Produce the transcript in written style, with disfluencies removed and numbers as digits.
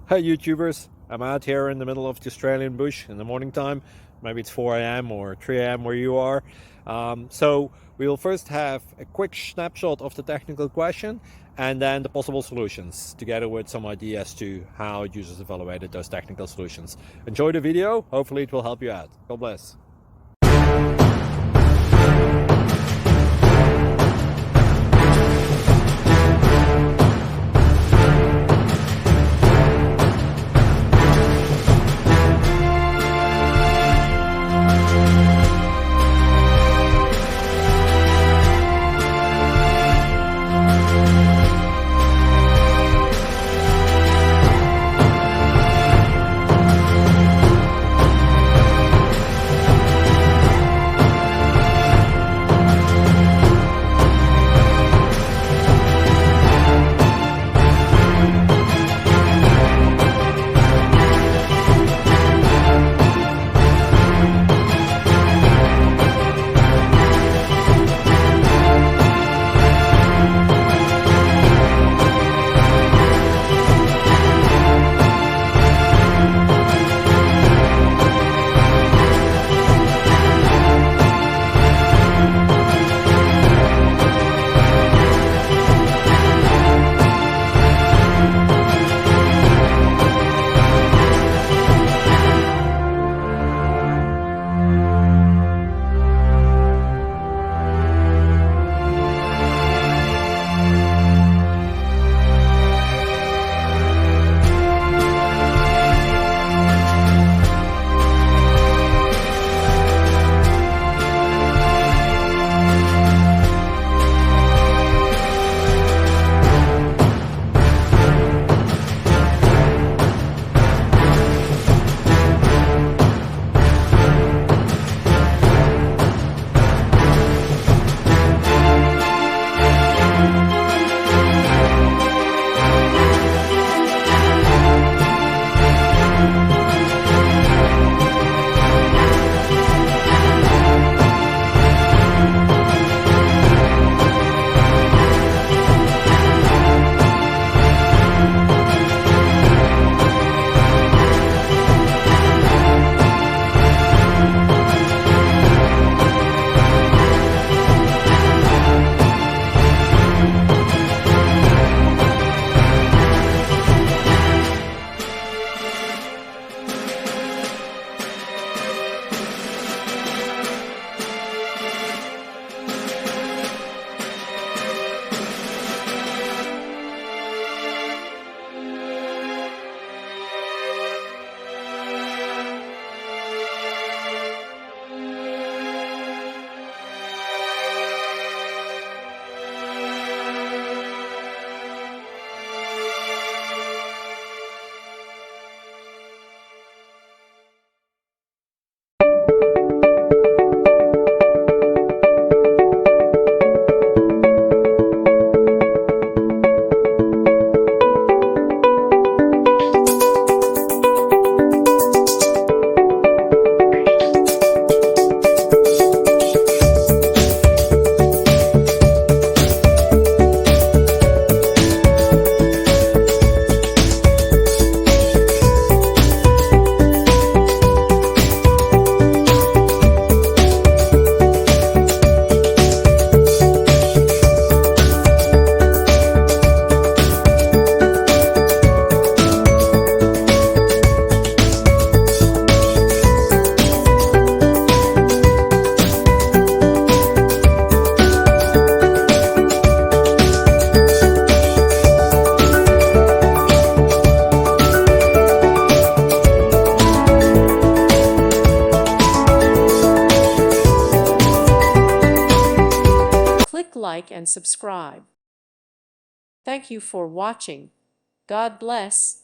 Hi YouTubers, I'm out here in the middle of the Australian bush in the morning time. Maybe it's 4 a.m. or 3 a.m. where you are. So we'll first have a quick snapshot of the technical question and then the possible solutions, together with some ideas to how users evaluated those technical solutions. Enjoy the video, hopefully it will help you out. God bless. Click like and subscribe. Thank you for watching. God bless.